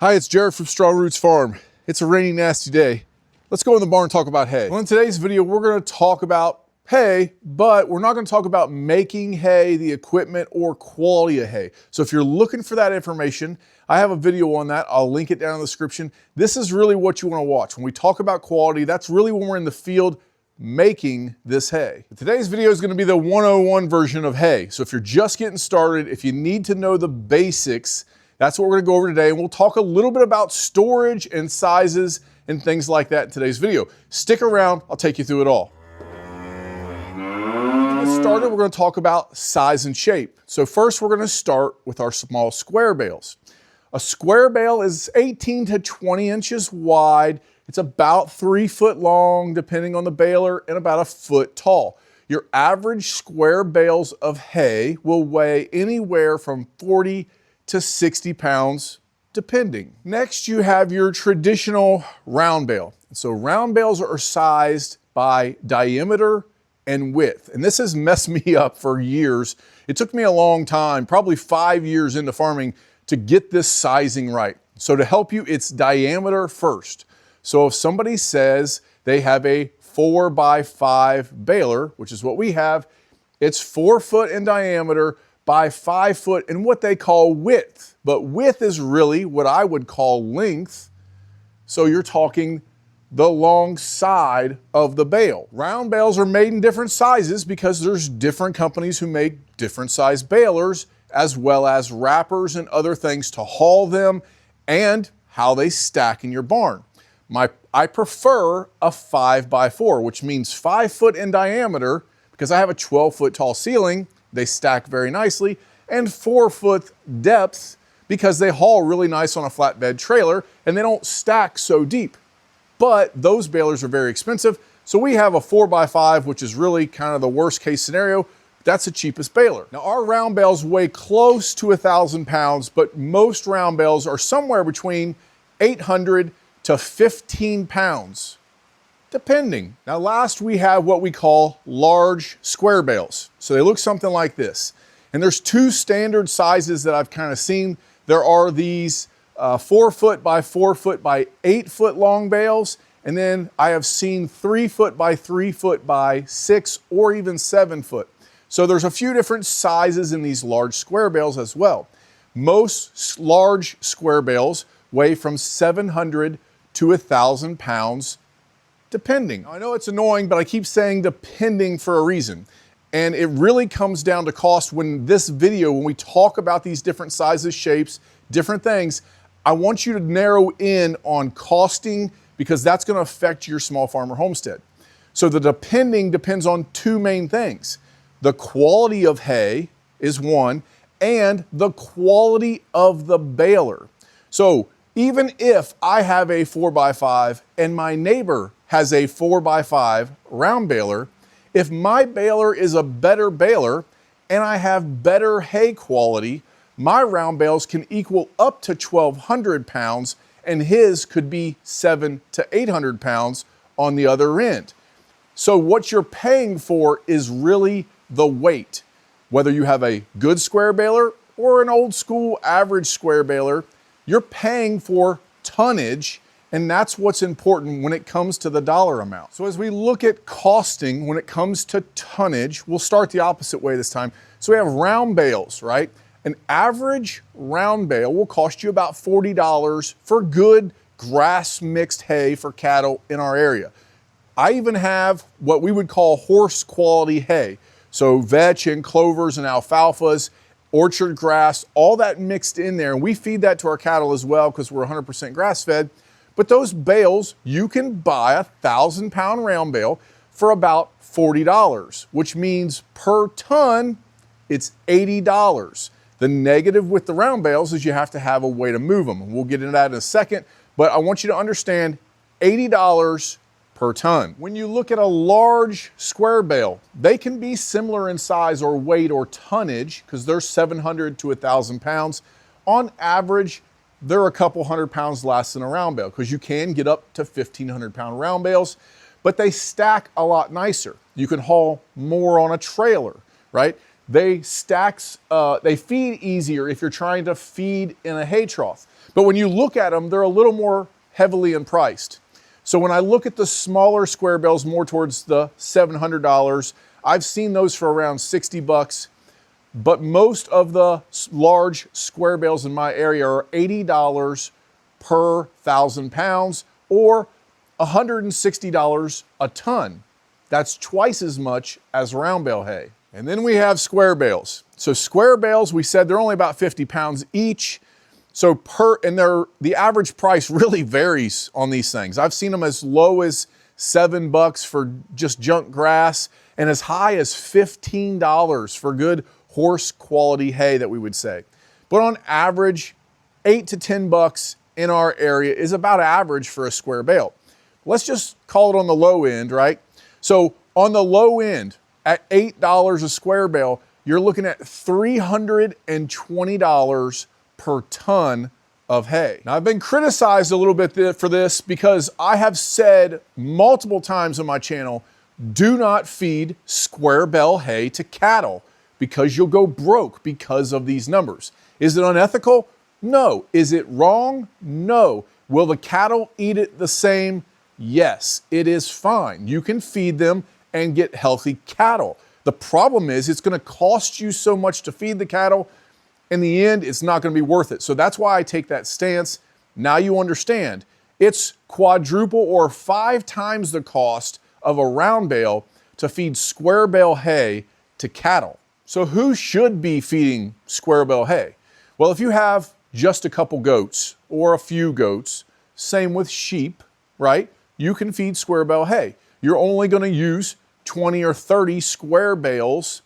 Hi, it's Jared from Strongroots Farm. It's a rainy, nasty day. Let's go in the barn and talk about hay. Well, in today's video, we're gonna talk about hay, but we're not gonna talk about making hay, the equipment, or quality of hay. So if you're looking for that information, I have a video on that. I'll link it down in the description. This is really what you wanna watch. When we talk about quality, that's really when we're in the field making this hay. Today's video is gonna be the 101 version of hay. So if you're just getting started, if you need to know the basics, that's what we're gonna go over today, and we'll talk a little bit about storage and sizes and things like that in today's video. Stick around, I'll take you through it all. To get started, we're gonna talk about size and shape. So first we're gonna start with our small square bales. A square bale is 18 to 20 inches wide. It's about 3 foot long, depending on the baler, and about 1 foot tall. Your average square bales of hay will weigh anywhere from 40 to 60 pounds, depending. Next, you have your traditional round bale. So round bales are sized by diameter and width. And this has messed me up for years. It took me a long time, probably 5 years into farming, to get this sizing right. So to help you, it's diameter first. So if somebody says they have a 4x5 baler, which is what we have, it's 4 foot in diameter by 5 foot in what they call width. But width is really what I would call length. So you're talking the long side of the bale. Round bales are made in different sizes because there's different companies who make different size balers, as well as wrappers and other things to haul them and how they stack in your barn. I prefer a 5x4, which means 5 foot in diameter because I have a 12 foot tall ceiling. They stack very nicely, and 4 foot depth because they haul really nice on a flatbed trailer and they don't stack so deep. But those balers are very expensive. So we have a 4x5, which is really kind of the worst case scenario. That's the cheapest baler. Now our round bales weigh close to 1,000 pounds, but most round bales are somewhere between 800 to 15 pounds. Depending. Now last we have what we call large square bales. So they look something like this. And there's two standard sizes that I've kind of seen. There are these 4 foot by 4 foot by 8 foot long bales. And then I have seen 3 foot by 3 foot by 6 or even 7 foot. So there's a few different sizes in these large square bales as well. Most large square bales weigh from 700 to 1,000 pounds depending. Now, I know it's annoying, but I keep saying depending for a reason. And it really comes down to cost. When we talk about these different sizes, shapes, different things, I want you to narrow in on costing because that's gonna affect your small farmer homestead. So the depending depends on two main things. The quality of hay is one, and the quality of the baler. So even if I have a 4x5 and my neighbor has a 4x5 round baler, if my baler is a better baler and I have better hay quality, my round bales can equal up to 1,200 pounds and his could be 700 to 800 pounds on the other end. So what you're paying for is really the weight. Whether you have a good square baler or an old school average square baler, you're paying for tonnage, and that's what's important when it comes to the dollar amount. So as we look at costing when it comes to tonnage, we'll start the opposite way this time. So we have round bales, right? An average round bale will cost you about $40 for good grass mixed hay for cattle in our area. I even have what we would call horse quality hay. So vetch and clovers and alfalfas, orchard grass, all that mixed in there. And we feed that to our cattle as well because we're 100% grass fed. But those bales, you can buy a 1,000-pound round bale for about $40, which means per ton, it's $80. The negative with the round bales is you have to have a way to move them. And we'll get into that in a second, but I want you to understand $80 per ton. When you look at a large square bale, they can be similar in size or weight or tonnage because they're 700 to 1,000 pounds. On average, they're a couple hundred pounds less than a round bale because you can get up to 1,500 pound round bales, but they stack a lot nicer. You can haul more on a trailer, right? They feed easier if you're trying to feed in a hay trough. But when you look at them, they're a little more heavily priced. So when I look at the smaller square bales, more towards the $700, I've seen those for around 60 bucks. But most of the large square bales in my area are $80 per 1,000 pounds or $160 a ton. That's twice as much as round bale hay. And then we have square bales. So square bales, we said they're only about 50 pounds each. So the average price really varies on these things. I've seen them as low as $7 for just junk grass and as high as $15 for good horse quality hay that we would say. But on average, $8 to $10 in our area is about average for a square bale. Let's just call it on the low end, right? So on the low end, at $8 a square bale, you're looking at $320 per ton of hay. Now, I've been criticized a little bit for this because I have said multiple times on my channel, do not feed square bale hay to cattle because you'll go broke because of these numbers. Is it unethical? No. Is it wrong? No. Will the cattle eat it the same? Yes, it is fine. You can feed them and get healthy cattle. The problem is it's going to cost you so much to feed the cattle. In the end, it's not going to be worth it. So that's why I take that stance. Now you understand. It's quadruple or 5 times the cost of a round bale to feed square bale hay to cattle. So who should be feeding square bale hay? Well, if you have just a couple goats or a few goats, same with sheep, right? You can feed square bale hay. You're only going to use 20 or 30 square bales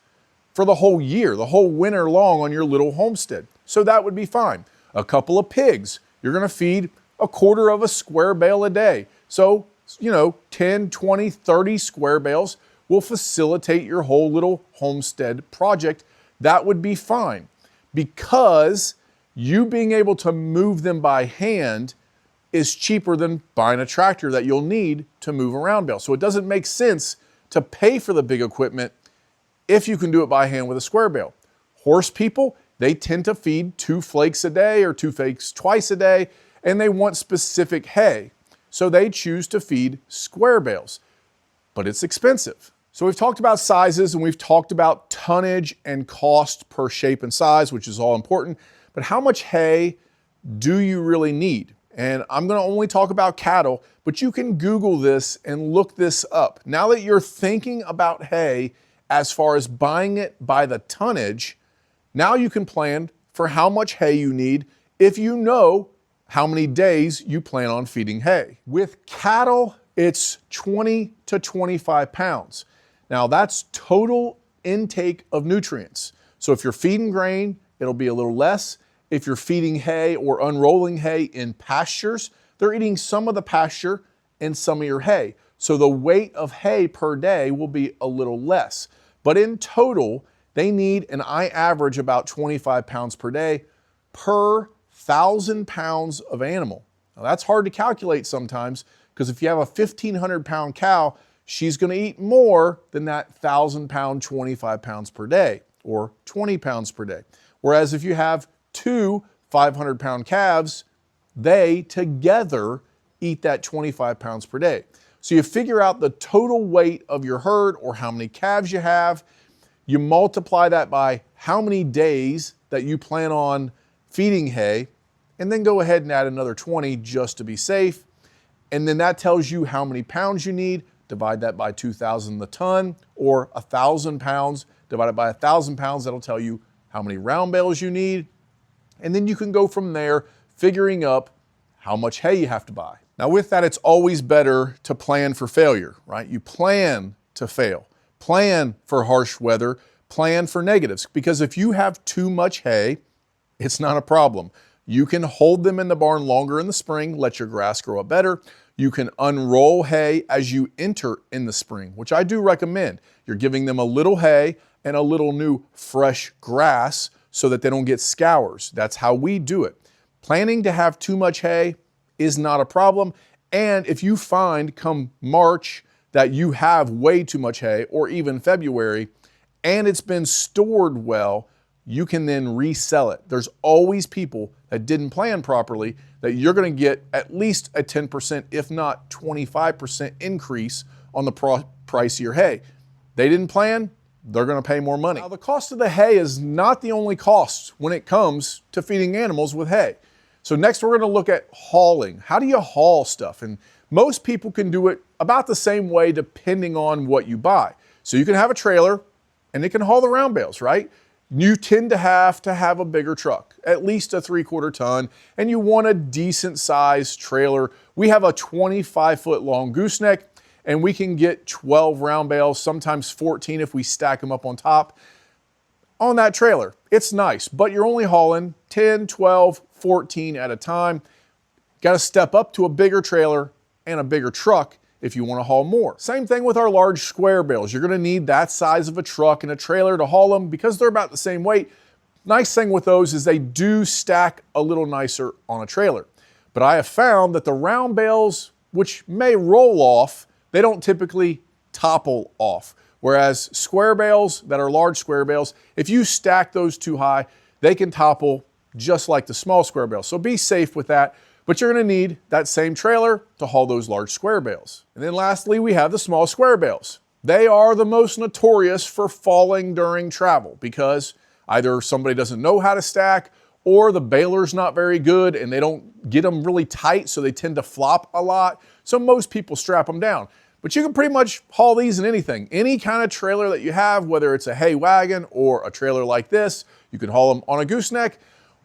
for the whole year, the whole winter long on your little homestead. So that would be fine. A couple of pigs, you're going to feed a quarter of a square bale a day. So, 10, 20, 30 square bales will facilitate your whole little homestead project. That would be fine because you being able to move them by hand is cheaper than buying a tractor that you'll need to move a round bale. So it doesn't make sense to pay for the big equipment if you can do it by hand with a square bale. Horse people, they tend to feed 2 flakes a day or 2 flakes twice a day, and they want specific hay. So they choose to feed square bales, but it's expensive. So we've talked about sizes and we've talked about tonnage and cost per shape and size, which is all important, but how much hay do you really need? And I'm going to only talk about cattle, but you can Google this and look this up. Now that you're thinking about hay as far as buying it by the tonnage, now you can plan for how much hay you need if you know how many days you plan on feeding hay. With cattle, it's 20 to 25 pounds. Now that's total intake of nutrients. So if you're feeding grain, it'll be a little less. If you're feeding hay or unrolling hay in pastures, they're eating some of the pasture and some of your hay. So the weight of hay per day will be a little less. But in total, they need, and I average about 25 pounds per day per 1,000 pounds of animal. Now that's hard to calculate sometimes because if you have a 1,500 pound cow, she's going to eat more than that 1,000 pound, 25 pounds per day or 20 pounds per day. Whereas if you have 2 500 pound calves, they together eat that 25 pounds per day. So you figure out the total weight of your herd or how many calves you have. You multiply that by how many days that you plan on feeding hay, and then go ahead and add another 20 just to be safe. And then that tells you how many pounds you need. Divide that by 2,000 the ton, or 1,000 pounds divided by 1,000 pounds. That'll tell you how many round bales you need. And then you can go from there figuring up how much hay you have to buy. Now with that, it's always better to plan for failure, right? You plan to fail, plan for harsh weather, plan for negatives, because if you have too much hay, it's not a problem. You can hold them in the barn longer in the spring, let your grass grow up better. You can unroll hay as you enter in the spring, which I do recommend. You're giving them a little hay and a little new fresh grass so that they don't get scours. That's how we do it. Planning to have too much hay is not a problem. And if you find come March that you have way too much hay, or even February, and it's been stored well, you can then resell it. There's always people that didn't plan properly, that you're gonna get at least a 10%, if not 25% increase on the price of your hay. They didn't plan, they're gonna pay more money. Now, the cost of the hay is not the only cost when it comes to feeding animals with hay. So next we're gonna look at hauling. How do you haul stuff? And most people can do it about the same way depending on what you buy. So you can have a trailer and it can haul the round bales, right? You tend to have a bigger truck, at least a 3/4 ton, and you want a decent sized trailer. We have a 25-foot long gooseneck, and we can get 12 round bales, sometimes 14 if we stack them up on top on that trailer. It's nice, but you're only hauling 10, 12, 14 at a time. Got to step up to a bigger trailer and a bigger truck if you want to haul more. Same thing with our large square bales. You're going to need that size of a truck and a trailer to haul them because they're about the same weight. Nice thing with those is they do stack a little nicer on a trailer. But I have found that the round bales, which may roll off, they don't typically topple off. Whereas square bales that are large square bales, if you stack those too high, they can topple just like the small square bales. So be safe with that. But you're gonna need that same trailer to haul those large square bales. And then lastly, we have the small square bales. They are the most notorious for falling during travel because either somebody doesn't know how to stack or the baler's not very good and they don't get them really tight, so they tend to flop a lot. So most people strap them down. But you can pretty much haul these in anything. Any kind of trailer that you have, whether it's a hay wagon or a trailer like this, you can haul them on a gooseneck,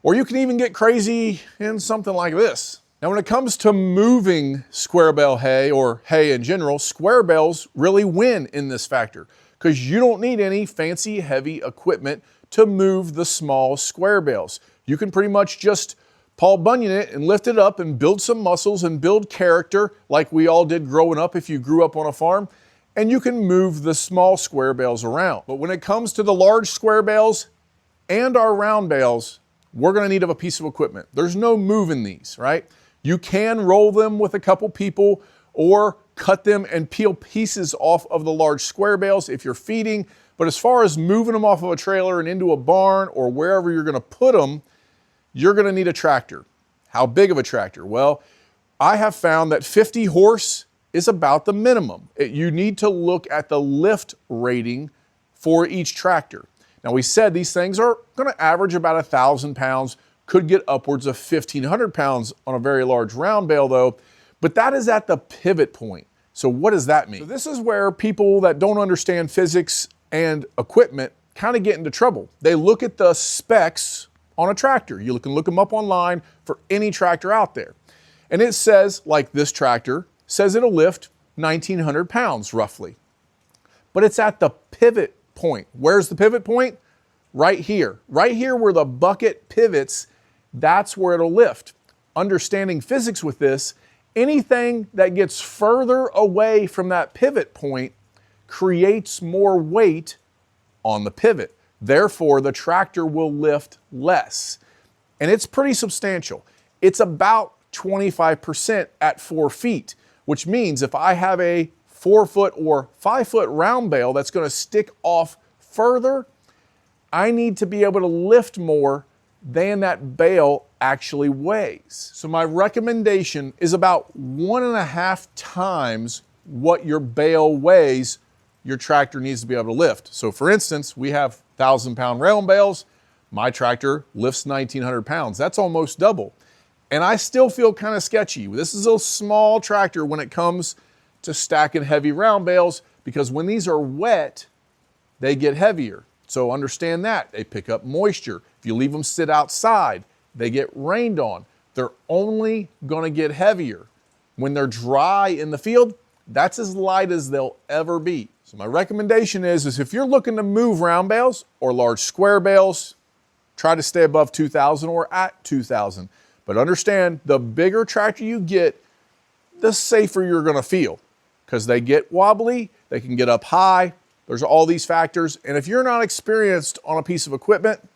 or you can even get crazy in something like this. Now, when it comes to moving square bale hay or hay in general, square bales really win in this factor because you don't need any fancy heavy equipment to move the small square bales. You can pretty much just Paul Bunyan it and lift it up and build some muscles and build character like we all did growing up if you grew up on a farm, and you can move the small square bales around. But when it comes to the large square bales and our round bales, we're gonna need a piece of equipment. There's no moving these, right? You can roll them with a couple people or cut them and peel pieces off of the large square bales if you're feeding. But as far as moving them off of a trailer and into a barn or wherever you're gonna put them, you're gonna need a tractor. How big of a tractor? Well, I have found that 50 horse is about the minimum. You need to look at the lift rating for each tractor. Now, we said these things are gonna average about 1,000 pounds, could get upwards of 1,500 pounds on a very large round bale though, but that is at the pivot point. So what does that mean? So this is where people that don't understand physics and equipment kind of get into trouble. They look at the specs on a tractor. You can look them up online for any tractor out there. And it says, like this tractor, says it'll lift 1,900 pounds roughly. But it's at the pivot point. Where's the pivot point? Right here. Right here where the bucket pivots, that's where it'll lift. Understanding physics with this, anything that gets further away from that pivot point creates more weight on the pivot. Therefore, the tractor will lift less. And it's pretty substantial. It's about 25% at 4 feet, which means if I have a 4-foot or 5-foot round bale that's gonna stick off further, I need to be able to lift more than that bale actually weighs. So my recommendation is about 1.5 times what your bale weighs, your tractor needs to be able to lift. So for instance, we have 1,000-pound round bales. My tractor lifts 1,900 pounds. That's almost double. And I still feel kind of sketchy. This is a small tractor when it comes to stacking heavy round bales because when these are wet, they get heavier. So understand that. They pick up moisture. If you leave them sit outside, they get rained on. They're only gonna get heavier. When they're dry in the field, that's as light as they'll ever be. So my recommendation is if you're looking to move round bales or large square bales, try to stay above 2,000 or at 2,000. But understand, the bigger tractor you get, the safer you're gonna feel because they get wobbly, they can get up high. There's all these factors. And if you're not experienced on a piece of equipment,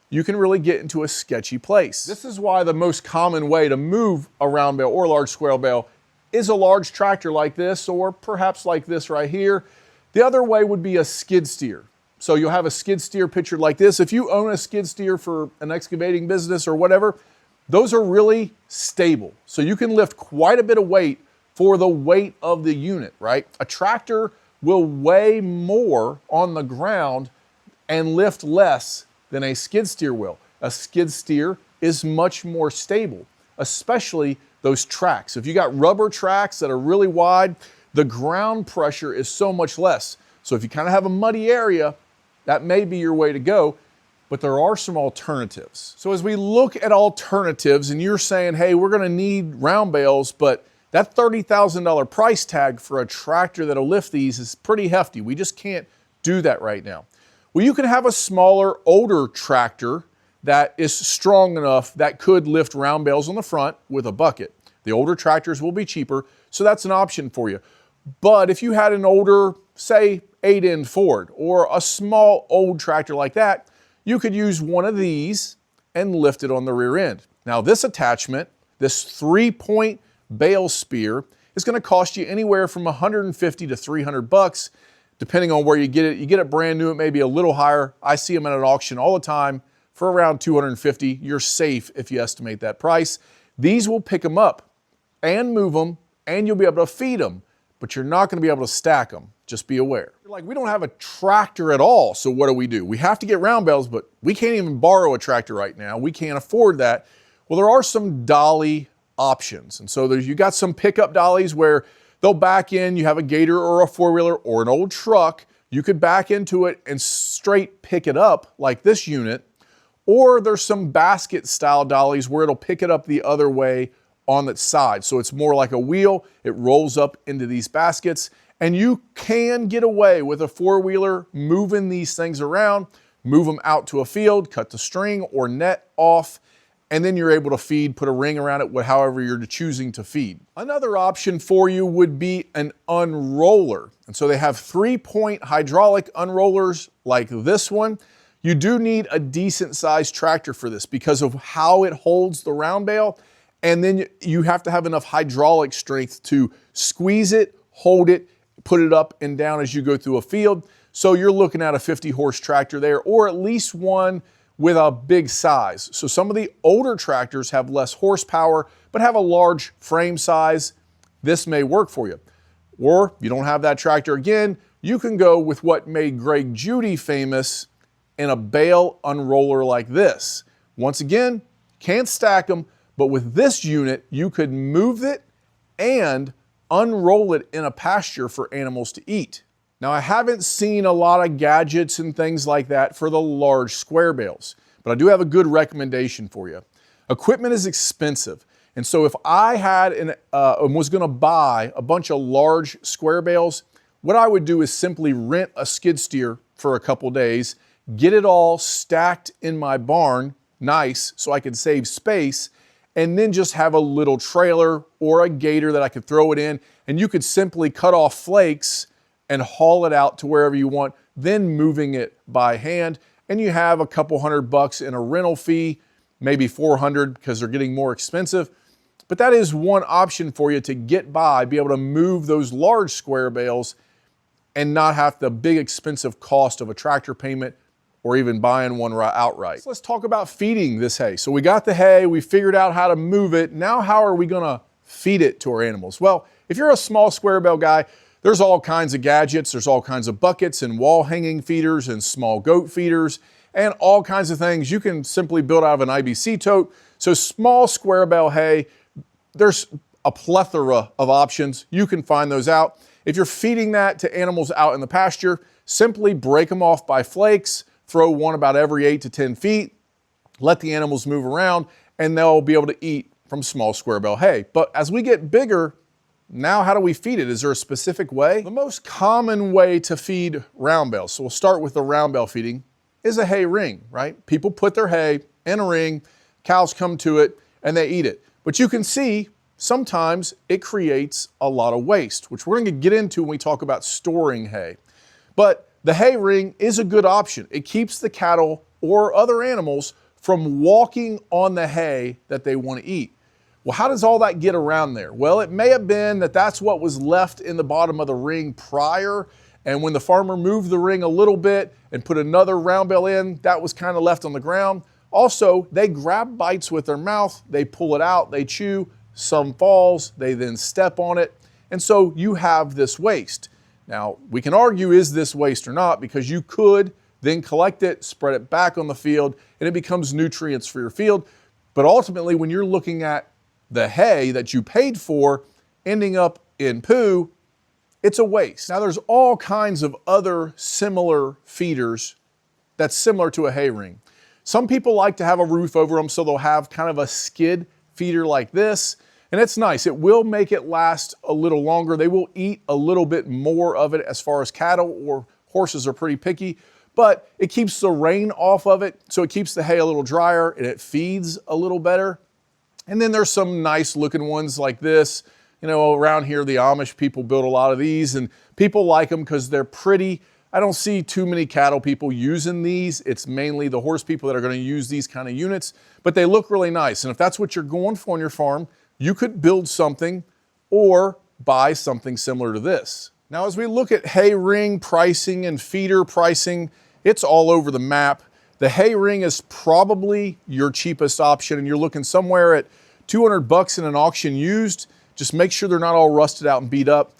you can really get into a sketchy place. This is why the most common way to move a round bale or large square bale is a large tractor like this, or perhaps like this right here. The other way would be a skid steer. So you'll have a skid steer pictured like this. If you own a skid steer for an excavating business or whatever, those are really stable. So you can lift quite a bit of weight for the weight of the unit, right? A tractor will weigh more on the ground and lift less than a skid steer will. A skid steer is much more stable, especially those tracks. If you got rubber tracks that are really wide, the ground pressure is so much less. So if you kind of have a muddy area, that may be your way to go, but there are some alternatives. So as we look at alternatives and you're saying, hey, we're gonna need round bales, but that $30,000 price tag for a tractor that'll lift these is pretty hefty. We just can't do that right now. Well, you can have a smaller, older tractor that is strong enough that could lift round bales on the front with a bucket. The older tractors will be cheaper, so that's an option for you. But if you had an older, say, 8-end Ford or a small old tractor like that, you could use one of these and lift it on the rear end. Now this attachment, this 3-point bale spear, is gonna cost you anywhere from $150 to $300, depending on where you get it. You get it brand new, it may be a little higher. I see them at an auction all the time for around $250. You're safe if you estimate that price. These will pick them up and move them, and you'll be able to feed them, but you're not gonna be able to stack them. Just be aware. You're like, we don't have a tractor at all, so what do? We have to get round bales, but we can't even borrow a tractor right now. We can't afford that. Well, there are some dolly options. And so you got some pickup dollies where they'll back in, you have a gator or a four-wheeler or an old truck, you could back into it and straight pick it up like this unit, or there's some basket style dollies where it'll pick it up the other way on its side. So it's more like a wheel, it rolls up into these baskets, and you can get away with a four-wheeler moving these things around, move them out to a field, cut the string or net off, and then you're able to feed, put a ring around it, however you're choosing to feed. Another option for you would be an unroller. And so they have 3-point hydraulic unrollers like this one. You do need a decent sized tractor for this because of how it holds the round bale. And then you have to have enough hydraulic strength to squeeze it, hold it, put it up and down as you go through a field. So you're looking at a 50-horse tractor there, or at least one with a big size. So some of the older tractors have less horsepower, but have a large frame size. This may work for you. Or you don't have that tractor again, you can go with what made Greg Judy famous in a bale unroller like this. Once again, can't stack them, but with this unit, you could move it and unroll it in a pasture for animals to eat. Now, I haven't seen a lot of gadgets and things like that for the large square bales, but I do have a good recommendation for you. Equipment is expensive, and so if I had and was gonna buy a bunch of large square bales, what I would do is simply rent a skid steer for a couple days, get it all stacked in my barn, nice, so I could save space, and then just have a little trailer or a gator that I could throw it in, and you could simply cut off flakes and haul it out to wherever you want, then moving it by hand. And you have a couple $100 in a rental fee, maybe $400 because they're getting more expensive. But that is one option for you to get by, be able to move those large square bales and not have the big expensive cost of a tractor payment or even buying one outright. So let's talk about feeding this hay. So we got the hay, we figured out how to move it. Now how are we gonna feed it to our animals? Well, if you're a small square bale guy, there's all kinds of gadgets, there's all kinds of buckets and wall hanging feeders and small goat feeders and all kinds of things you can simply build out of an IBC tote. So small square bale hay, there's a plethora of options. You can find those out. If you're feeding that to animals out in the pasture, simply break them off by flakes, throw one about every 8 to 10 feet, let the animals move around, and they'll be able to eat from small square bale hay. But as we get bigger, now how do we feed it? Is there a specific way? The most common way to feed round bales, so we'll start with the round bale feeding, is a hay ring, right? People put their hay in a ring, cows come to it, and they eat it. But you can see sometimes it creates a lot of waste, which we're gonna get into when we talk about storing hay. But the hay ring is a good option. It keeps the cattle or other animals from walking on the hay that they want to eat. Well, how does all that get around there? Well, it may have been that that's what was left in the bottom of the ring prior, and when the farmer moved the ring a little bit and put another round bale in, that was kind of left on the ground. Also, they grab bites with their mouth, they pull it out, they chew, some falls, they then step on it, and so you have this waste. Now, we can argue, is this waste or not, because you could then collect it, spread it back on the field, and it becomes nutrients for your field. But ultimately, when you're looking at the hay that you paid for ending up in poo, it's a waste. Now, there's all kinds of other similar feeders that's similar to a hay ring. Some people like to have a roof over them, so they'll have kind of a skid feeder like this, and it's nice. It will make it last a little longer. They will eat a little bit more of it as far as cattle or horses are pretty picky, but it keeps the rain off of it, so it keeps the hay a little drier and it feeds a little better. And then there's some nice looking ones like this. You know, around here, the Amish people build a lot of these, and people like them because they're pretty. I don't see too many cattle people using these. It's mainly the horse people that are going to use these kind of units, but they look really nice. And if that's what you're going for on your farm, you could build something or buy something similar to this. Now, as we look at hay ring pricing and feeder pricing, it's all over the map. The hay ring is probably your cheapest option, and you're looking somewhere at 200 bucks in an auction used. Just make sure they're not all rusted out and beat up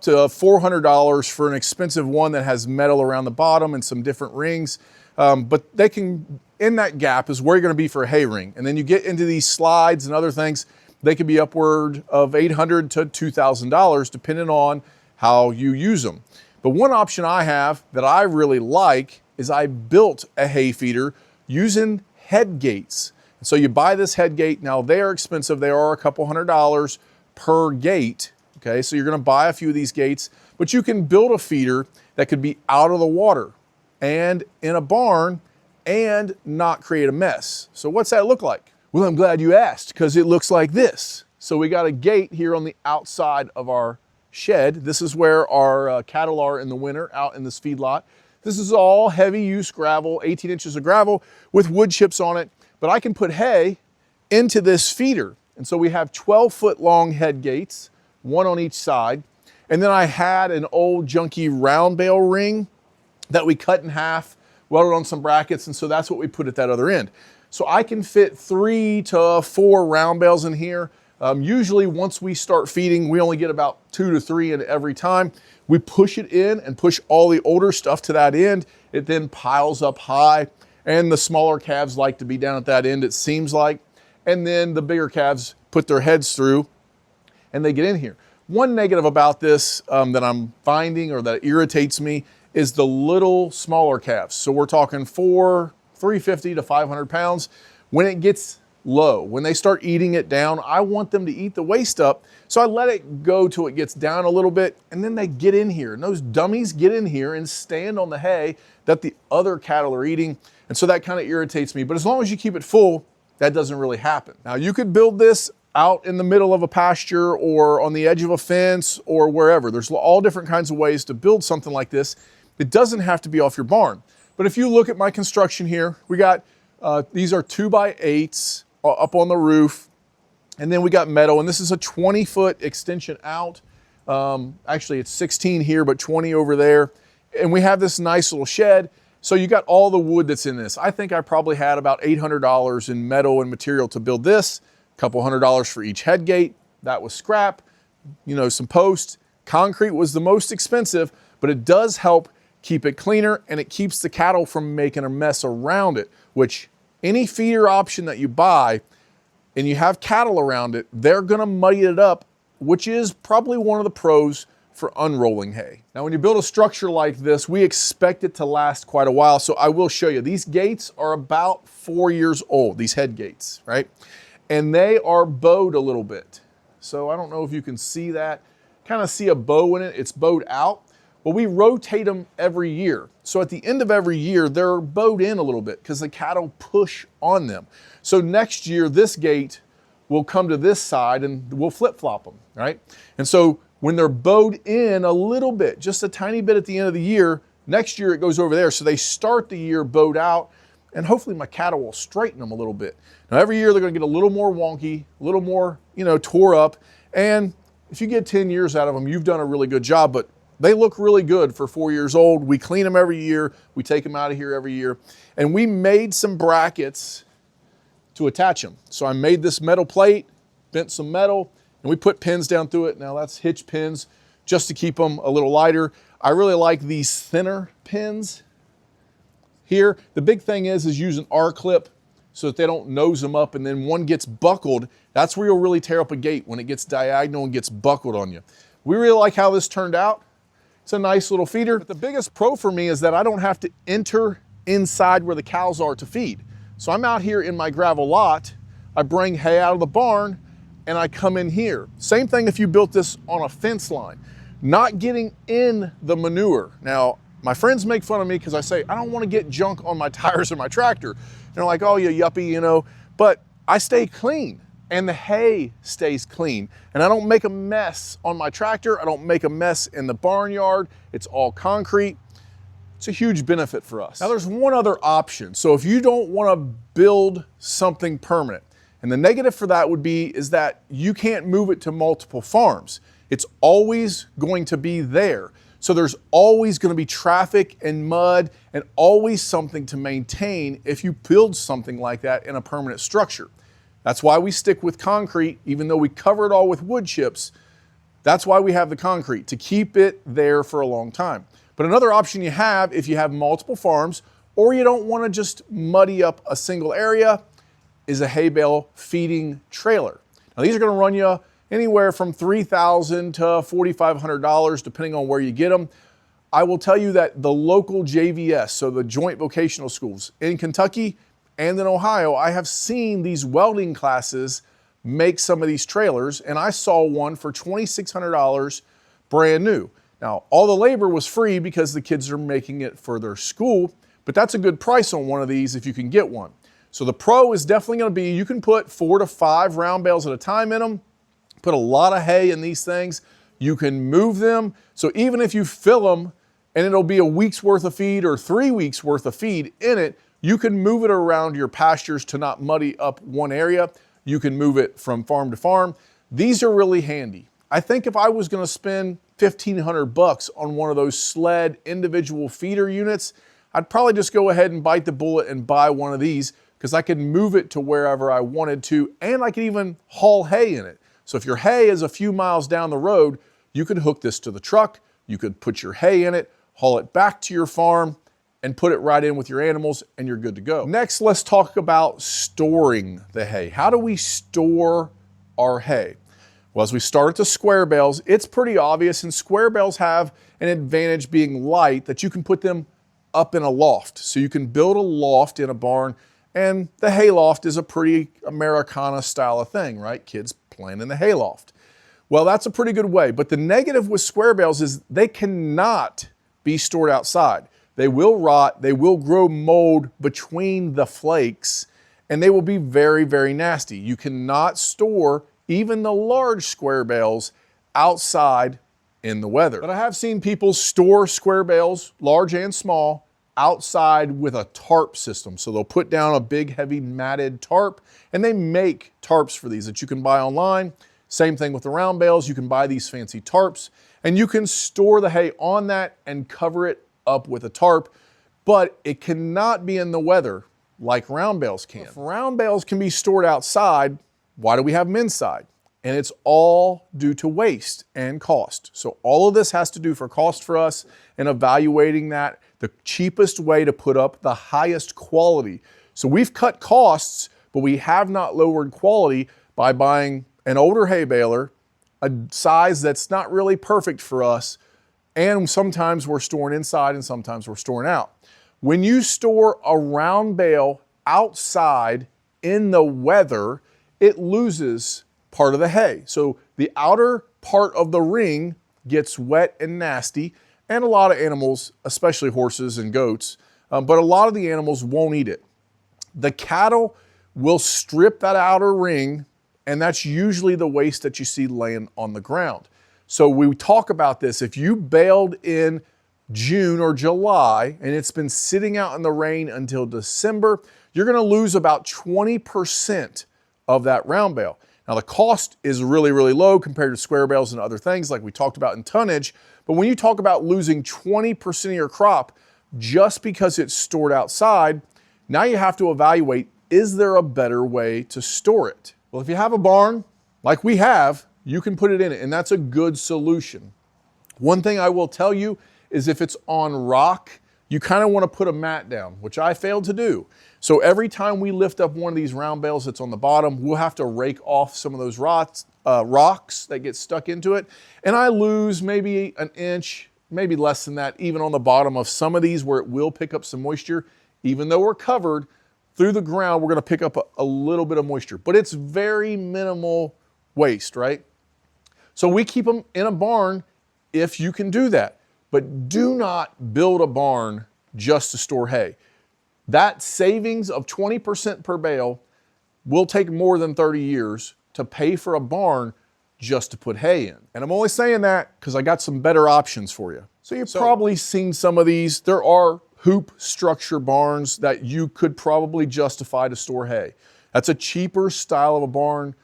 to $400 for an expensive one that has metal around the bottom and some different rings. But they can, in that gap is where you're gonna be for a hay ring. And then you get into these slides and other things, they could be upward of $800 to $2,000 depending on how you use them. But one option I have that I really like is I built a hay feeder using head gates. So you buy this head gate. Now they are expensive. They are a couple $100 per gate. Okay, so you're gonna buy a few of these gates, but you can build a feeder that could be out of the water and in a barn and not create a mess. So what's that look like? Well, I'm glad you asked, because it looks like this. So we got a gate here on the outside of our shed. This is where our cattle are in the winter out in this feedlot. This is all heavy use gravel, 18 inches of gravel with wood chips on it, but I can put hay into this feeder. And so we have 12-foot long head gates, one on each side. And then I had an old junky round bale ring that we cut in half, welded on some brackets, and so that's what we put at that other end. So I can fit 3 to 4 round bales in here. Usually once we start feeding, we only get about 2 to 3 in every time. We push it in and push all the older stuff to that end. It then piles up high, and the smaller calves like to be down at that end, it seems like. And then the bigger calves put their heads through and they get in here. One negative about this that I'm finding, or that irritates me, is the little smaller calves. So we're talking 350 to 500 pounds. When it gets low, when they start eating it down, I want them to eat the waste up. So I let it go till it gets down a little bit, and then they get in here. And those dummies get in here and stand on the hay that the other cattle are eating. And so that kind of irritates me. But as long as you keep it full, that doesn't really happen. Now you could build this out in the middle of a pasture or on the edge of a fence or wherever. There's all different kinds of ways to build something like this. It doesn't have to be off your barn. But if you look at my construction here, we got, these are 2x8s up on the roof. And then we got metal, and this is a 20-foot extension out. Actually it's 16 here, but 20 over there. And we have this nice little shed. So you got all the wood that's in this. I think I probably had about $800 in metal and material to build this, a couple $100 for each head gate. That was scrap, you know, some posts. Concrete was the most expensive, but it does help keep it cleaner, and it keeps the cattle from making a mess around it, which any feeder option that you buy and you have cattle around it, they're gonna muddy it up, which is probably one of the pros for unrolling hay. Now, when you build a structure like this, we expect it to last quite a while. So I will show you. These gates are about 4 years old, these head gates, right? And they are bowed a little bit. So I don't know if you can see that. Kind of see a bow in it, it's bowed out. Well, we rotate them every year. So at the end of every year, they're bowed in a little bit because the cattle push on them. So next year, this gate will come to this side and we'll flip-flop them, right? And so when they're bowed in a little bit, just a tiny bit at the end of the year, next year it goes over there. So they start the year bowed out, and hopefully my cattle will straighten them a little bit. Now every year they're gonna get a little more wonky, a little more, you know, tore up. And if you get 10 years out of them, you've done a really good job, but they look really good for 4 years old. We clean them every year. We take them out of here every year. And we made some brackets to attach them. So I made this metal plate, bent some metal, and we put pins down through it. Now that's hitch pins just to keep them a little lighter. I really like these thinner pins here. The big thing is use an R-clip so that they don't nose them up, and then one gets buckled. That's where you'll really tear up a gate, when it gets diagonal and gets buckled on you. We really like how this turned out. It's a nice little feeder. But the biggest pro for me is that I don't have to enter inside where the cows are to feed. So I'm out here in my gravel lot, I bring hay out of the barn, and I come in here. Same thing if you built this on a fence line. Not getting in the manure. Now, my friends make fun of me because I say, I don't want to get junk on my tires of my tractor. And they're like, oh, you yuppie, you know. But I stay clean, and the hay stays clean. And I don't make a mess on my tractor. I don't make a mess in the barnyard. It's all concrete. It's a huge benefit for us. Now, there's one other option. So if you don't want to build something permanent, and the negative for that would be is that you can't move it to multiple farms. It's always going to be there. So there's always going to be traffic and mud and always something to maintain if you build something like that in a permanent structure. That's why we stick with concrete, even though we cover it all with wood chips. That's why we have the concrete, to keep it there for a long time. But another option you have, if you have multiple farms or you don't want to just muddy up a single area, is a hay bale feeding trailer. Now these are going to run you anywhere from $3,000 to $4,500 depending on where you get them. I will tell you that the local JVS, so the joint vocational schools in Kentucky and in Ohio, I have seen these welding classes make some of these trailers, and I saw one for $2,600 brand new. Now, all the labor was free because the kids are making it for their school, but that's a good price on one of these if you can get one. So the pro is definitely going to be, you can put 4 to 5 round bales at a time in them, put a lot of hay in these things. You can move them. So even if you fill them and it'll be a week's worth of feed or 3 weeks worth of feed in it, you can move it around your pastures to not muddy up one area. You can move it from farm to farm. These are really handy. I think if I was going to spend $1,500 on one of those sled individual feeder units, I'd probably just go ahead and bite the bullet and buy one of these, because I could move it to wherever I wanted to, and I could even haul hay in it. So if your hay is a few miles down the road, you could hook this to the truck, you could put your hay in it, haul it back to your farm, and put it right in with your animals, and you're good to go. Next, let's talk about storing the hay. How do we store our hay? Well, as we start at the square bales, it's pretty obvious, and square bales have an advantage being light, that you can put them up in a loft. So you can build a loft in a barn, and the hay loft is a pretty Americana style of thing, right? Kids playing in the hay loft. Well, that's a pretty good way, but the negative with square bales is they cannot be stored outside. They will rot, they will grow mold between the flakes, and they will be very, very nasty. You cannot store even the large square bales outside in the weather. But I have seen people store square bales, large and small, outside with a tarp system. So they'll put down a big, heavy, matted tarp, and they make tarps for these that you can buy online. Same thing with the round bales. You can buy these fancy tarps, and you can store the hay on that and cover it up with a tarp, but it cannot be in the weather like round bales can. If round bales can be stored outside, why do we have them inside? And it's all due to waste and cost. So all of this has to do for cost for us, and evaluating that, the cheapest way to put up the highest quality. So we've cut costs, but we have not lowered quality by buying an older hay baler, a size that's not really perfect for us, and sometimes we're storing inside and sometimes we're storing out. When you store a round bale outside in the weather, it loses part of the hay. So the outer part of the ring gets wet and nasty, and a lot of animals, especially horses and goats, but a lot of the animals won't eat it. The cattle will strip that outer ring, and that's usually the waste that you see laying on the ground. So we talk about this. If you baled in June or July and it's been sitting out in the rain until December, you're going to lose about 20% of that round bale. Now the cost is really, really low compared to square bales and other things like we talked about in tonnage. But when you talk about losing 20% of your crop just because it's stored outside, now you have to evaluate, is there a better way to store it? Well, if you have a barn like we have, you can put it in it, and that's a good solution. One thing I will tell you is if it's on rock, you kind of want to put a mat down, which I failed to do. So every time we lift up one of these round bales that's on the bottom, we'll have to rake off some of those rocks that get stuck into it. And I lose maybe an inch, maybe less than that, even on the bottom of some of these where it will pick up some moisture. Even though we're covered through the ground, we're going to pick up a little bit of moisture, but it's very minimal waste, right? So we keep them in a barn if you can do that, but do not build a barn just to store hay. That savings of 20% per bale will take more than 30 years to pay for a barn just to put hay in. And I'm only saying that because I got some better options for you. So you've probably seen some of these. There are hoop structure barns that you could probably justify to store hay. That's a cheaper style of a barn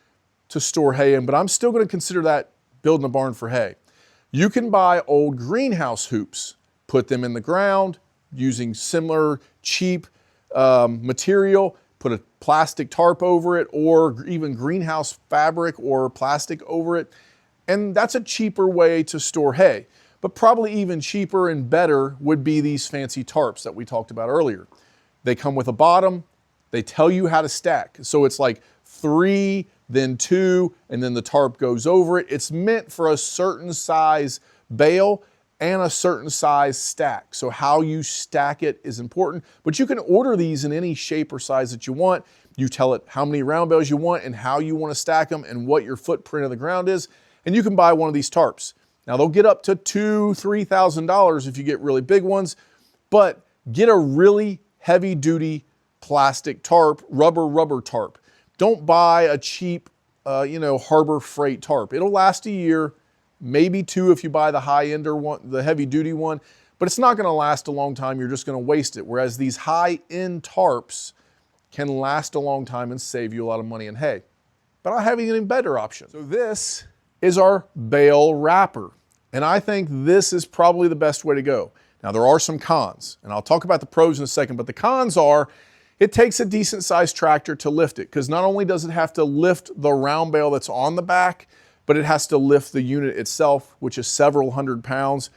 to store hay in, but I'm still going to consider that building a barn for hay. You can buy old greenhouse hoops, put them in the ground using similar cheap material, put a plastic tarp over it or even greenhouse fabric or plastic over it. And that's a cheaper way to store hay. But probably even cheaper and better would be these fancy tarps that we talked about earlier. They come with a bottom, they tell you how to stack. So it's like 3, then 2, and then the tarp goes over it. It's meant for a certain size bale and a certain size stack. So how you stack it is important, but you can order these in any shape or size that you want. You tell it how many round bales you want and how you want to stack them and what your footprint of the ground is, and you can buy one of these tarps. Now they'll get up to $2,000, $3,000 if you get really big ones, but get a really heavy duty plastic tarp, rubber tarp. Don't buy a cheap, Harbor Freight tarp. It'll last a year, maybe 2 if you buy the high-ender one, the heavy-duty one, but it's not going to last a long time. You're just going to waste it. Whereas these high-end tarps can last a long time and save you a lot of money in hay. But I have an even better option. So this is our bale wrapper, and I think this is probably the best way to go. Now there are some cons, and I'll talk about the pros in a second, but the cons are it takes a decent sized tractor to lift it, because not only does it have to lift the round bale that's on the back, but it has to lift the unit itself, which is several hundred pounds,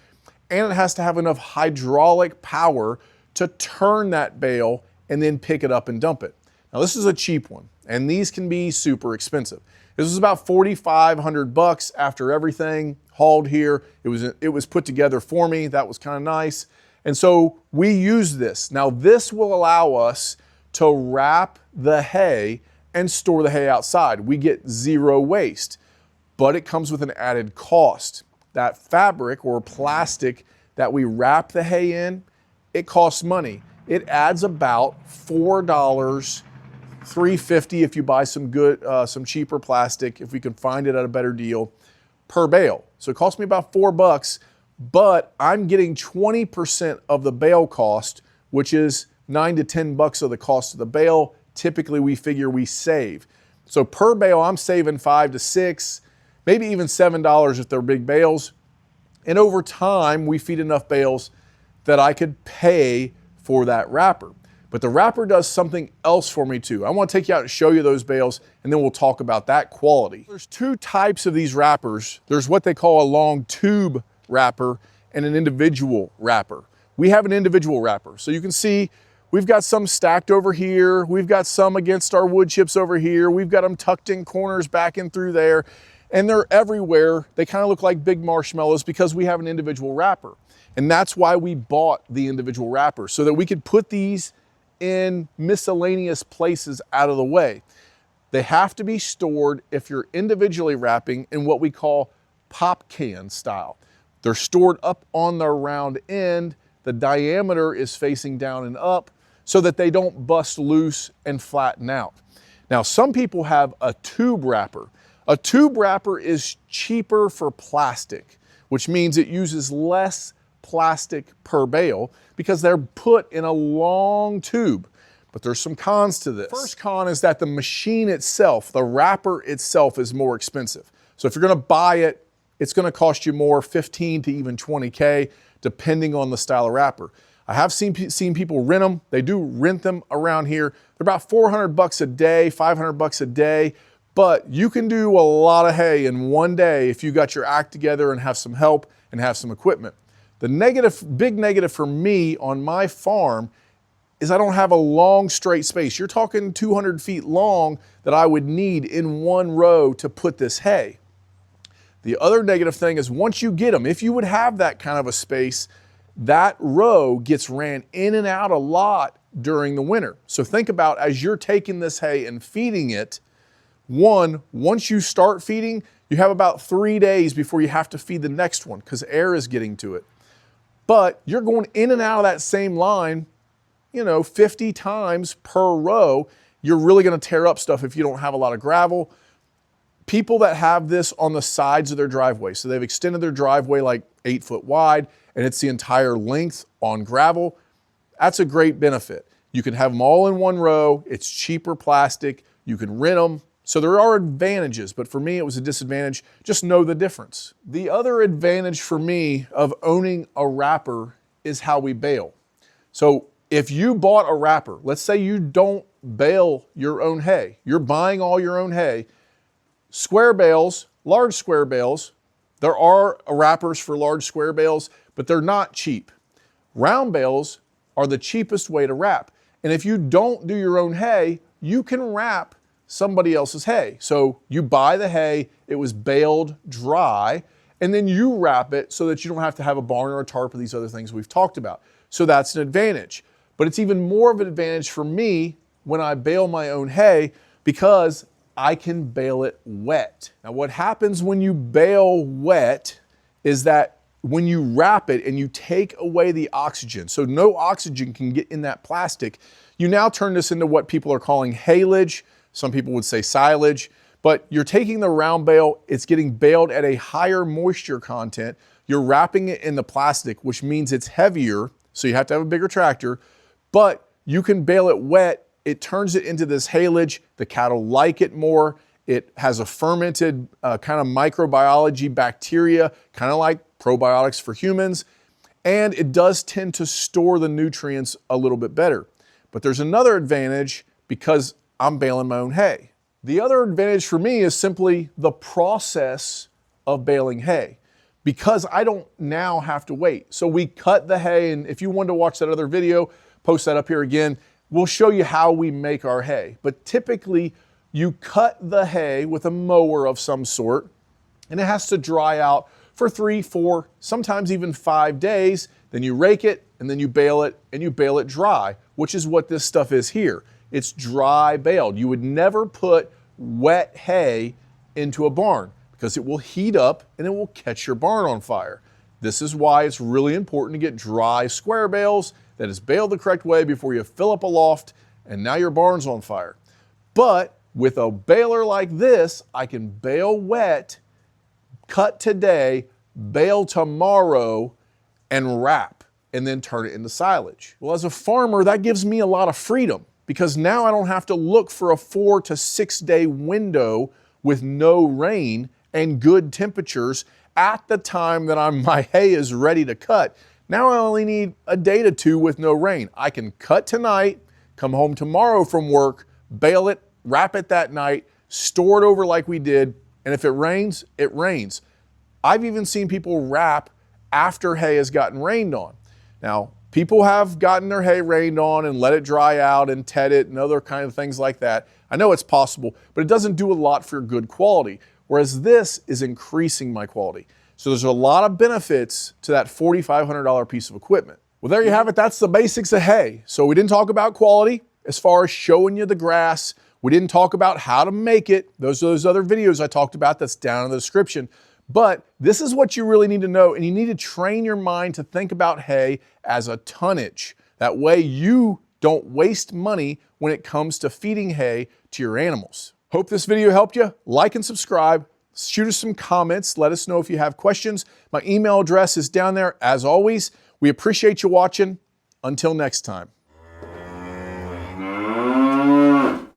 and it has to have enough hydraulic power to turn that bale and then pick it up and dump it. Now this is a cheap one, and these can be super expensive. This was about $4,500 after everything hauled here. It was put together for me. That was kind of nice. And so we use this. Now this will allow us to wrap the hay and store the hay outside. We get zero waste, but it comes with an added cost. That fabric or plastic that we wrap the hay in, it costs money. It adds about $4, $3.50 if you buy some cheaper plastic, if we can find it at a better deal, per bale. So it cost me about $4, but I'm getting 20% of the bale cost, which is $9 to $10 of the cost of the bale. Typically we figure we save. So per bale, I'm saving $5 to $6, maybe even $7 if they're big bales. And over time, we feed enough bales that I could pay for that wrapper. But the wrapper does something else for me too. I want to take you out and show you those bales, and then we'll talk about that quality. There's 2 types of these wrappers. There's what they call a long tube wrapper and an individual wrapper. We have an individual wrapper. So you can see we've got some stacked over here. We've got some against our wood chips over here. We've got them tucked in corners back in through there, and they're everywhere. They kind of look like big marshmallows because we have an individual wrapper. And that's why we bought the individual wrapper, so that we could put these in miscellaneous places out of the way. They have to be stored, if you're individually wrapping, in what we call pop can style. They're stored up on their round end. The diameter is facing down and up so that they don't bust loose and flatten out. Now, some people have a tube wrapper. A tube wrapper is cheaper for plastic, which means it uses less plastic per bale because they're put in a long tube. But there's some cons to this. First con is that the machine itself, the wrapper itself, is more expensive. So if you're gonna buy it, it's gonna cost you more, 15 to even 20K, depending on the style of wrapper. I have seen people rent them. They do rent them around here. They're about 400 bucks a day, 500 bucks a day, but you can do a lot of hay in one day if you got your act together and have some help and have some equipment. The big negative for me on my farm is I don't have a long straight space. You're talking 200 feet long that I would need in one row to put this hay. The other negative thing is once you get them, if you would have that kind of a space, that row gets ran in and out a lot during the winter. So think about as you're taking this hay and feeding it, once you start feeding, you have about 3 days before you have to feed the next one because air is getting to it. But you're going in and out of that same line, 50 times per row. You're really gonna tear up stuff if you don't have a lot of gravel. People that have this on the sides of their driveway, so they've extended their driveway like 8 foot wide and it's the entire length on gravel, that's a great benefit. You can have them all in one row, it's cheaper plastic, you can rent them. So there are advantages, but for me it was a disadvantage. Just know the difference. The other advantage for me of owning a wrapper is how we bale. So if you bought a wrapper, let's say you don't bale your own hay, you're buying all your own hay, square bales, large square bales, there are wrappers for large square bales, but they're not cheap. Round bales are the cheapest way to wrap. And if you don't do your own hay, you can wrap somebody else's hay. So you buy the hay, it was baled dry, and then you wrap it so that you don't have to have a barn or a tarp or these other things we've talked about. So that's an advantage. But it's even more of an advantage for me when I bale my own hay because I can bale it wet. Now what happens when you bale wet is that when you wrap it and you take away the oxygen, so no oxygen can get in that plastic, you now turn this into what people are calling haylage. Some people would say silage, but you're taking the round bale, it's getting baled at a higher moisture content. You're wrapping it in the plastic, which means it's heavier, so you have to have a bigger tractor, but you can bale it wet. It turns it into this haylage. The cattle like it more. It has a fermented kind of microbiology bacteria, kind of like probiotics for humans, and it does tend to store the nutrients a little bit better. But there's another advantage because I'm baling my own hay. The other advantage for me is simply the process of baling hay because I don't now have to wait. So we cut the hay, and if you wanted to watch that other video, post that up here again. We'll show you how we make our hay. But typically you cut the hay with a mower of some sort and it has to dry out for 3, 4, sometimes even 5 days. Then you rake it and then you bale it and you bale it dry, which is what this stuff is here. It's dry baled. You would never put wet hay into a barn because it will heat up and it will catch your barn on fire. This is why it's really important to get dry square bales that is baled the correct way before you fill up a loft and now your barn's on fire. But with a baler like this, I can bale wet, cut today, bale tomorrow, and wrap, and then turn it into silage. Well, as a farmer, that gives me a lot of freedom because now I don't have to look for a 4 to 6 day window with no rain and good temperatures at the time that my hay is ready to cut. Now I only need a day to 2 with no rain. I can cut tonight, come home tomorrow from work, bale it, wrap it that night, store it over like we did, and if it rains, it rains. I've even seen people wrap after hay has gotten rained on. Now, people have gotten their hay rained on and let it dry out and ted it and other kind of things like that. I know it's possible, but it doesn't do a lot for good quality, whereas this is increasing my quality. So there's a lot of benefits to that $4,500 piece of equipment. Well, there you have it. That's the basics of hay. So we didn't talk about quality as far as showing you the grass. We didn't talk about how to make it. Those are those other videos I talked about that's down in the description. But this is what you really need to know, and you need to train your mind to think about hay as a tonnage. That way you don't waste money when it comes to feeding hay to your animals. Hope this video helped you. Like and subscribe. Shoot us some comments. Let us know if you have questions. My email address is down there as always. We appreciate you watching. Until next time.